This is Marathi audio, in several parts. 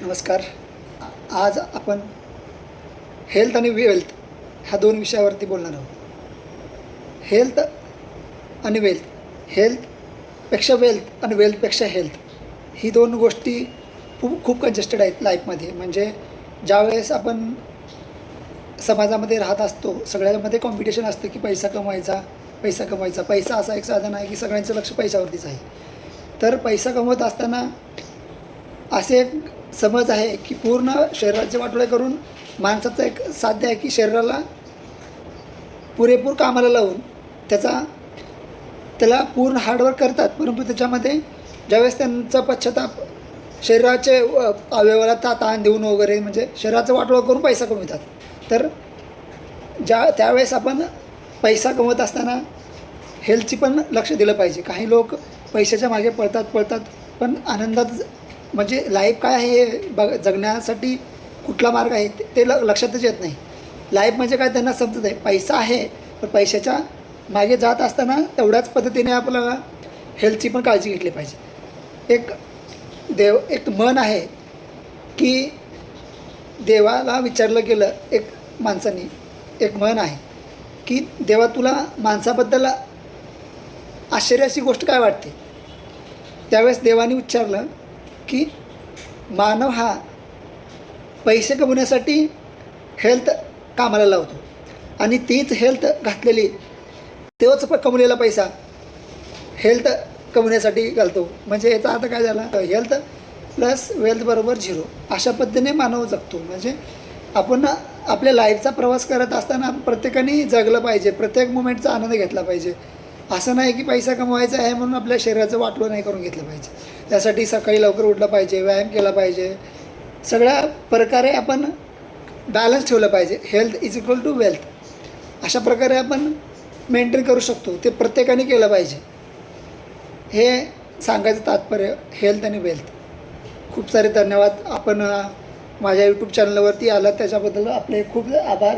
नमस्कार. आज आपण हेल्थ आणि वेल्थ ह्या दोन विषयावरती बोलणार आहोत. हेल्थ आणि वेल्थ, हेल्थपेक्षा वेल्थ आणि वेल्थपेक्षा हेल्थ ही दोन गोष्टी खूप कंजेस्टेड आहेत लाईफमध्ये. म्हणजे ज्यावेळेस आपण समाजामध्ये राहत असतो, सगळ्यामध्ये कॉम्पिटिशन असतं की पैसा कमवायचा. पैसा असा एक साधन आहे की सगळ्यांचं लक्ष पैशावरतीच आहे. तर पैसा कमवत असताना असे एक समज आहे की पूर्ण शरीराचे वाटोळे करून माणसाचं एक साध्य आहे की शरीराला पुरेपूर कामाला लावून त्याला पूर्ण हार्डवर्क करतात, परंतु त्याच्यामध्ये ज्यावेळेस त्यांचा पश्चाताप शरीराचे अवयवाला ताण देऊन वगैरे म्हणजे शरीराचं वाटोळं करून पैसा कमवतात. तर त्यावेळेस आपण पैसा कमवत असताना हेल्थची पण लक्ष दिलं पाहिजे. काही लोक पैशाच्या मागे पळतात पण आनंदात म्हणजे लाईफ काय आहे हे जगण्यासाठी कुठला मार्ग आहे ते लक्षातच येत नाही. लाईफ म्हणजे काय त्यांना समजत आहे, पैसा आहे, पण पैशाच्या मागे जात असताना तेवढ्याच पद्धतीने आपल्याला हेल्थची पण काळजी घेतली पाहिजे. एक म्हण आहे की देवाला विचारलं गेलं, एक माणसाने एक म्हण आहे की देवा तुला माणसाबद्दल आश्चर्याची गोष्ट काय वाटते. त्यावेळेस देवाने विचारलं की मानव हा पैसे कमवण्यासाठी हेल्थ कामाला लावतो आणि तीच हेल्थ घातलेली तोच कमवलेला पैसा हेल्थ कमवण्यासाठी घालतो. म्हणजे याचा अर्थ काय झाला, हेल्थ प्लस वेल्थ बरोबर 0 अशा पद्धतीने मानव जगतो. म्हणजे आपण आपल्या लाईफचा प्रवास करत असताना प्रत्येकाने जगलं पाहिजे, प्रत्येक मोमेंटचा आनंद घेतला पाहिजे. असं नाही की पैसा कमवायचा आहे म्हणून आपल्या शरीराचं वाटोळं नाही करून घेतलं पाहिजे. त्यासाठी सकाळी लवकर उठलं पाहिजे, व्यायाम केला पाहिजे, सगळ्या प्रकारे आपण बॅलन्स ठेवलं पाहिजे. Health is equal to wealth अशा प्रकारे आपण मेंटेन करू शकतो. ते प्रत्येकाने केलं पाहिजे. हे सांगायचं तात्पर्य हेल्थ आणि वेल्थ. खूप सारे धन्यवाद. आपण माझ्या यूट्यूब चॅनलवरती आलात त्याच्याबद्दल आपले खूप आभार.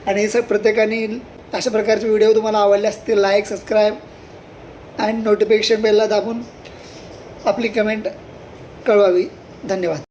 आणि प्रत्येकाने अशा प्रकारचे व्हिडिओ तुम्हाला आवडले असतील लाईक, सबस्क्राईब अँड नोटिफिकेशन बेलला दाबून आपली कमेंट कळवावी. धन्यवाद.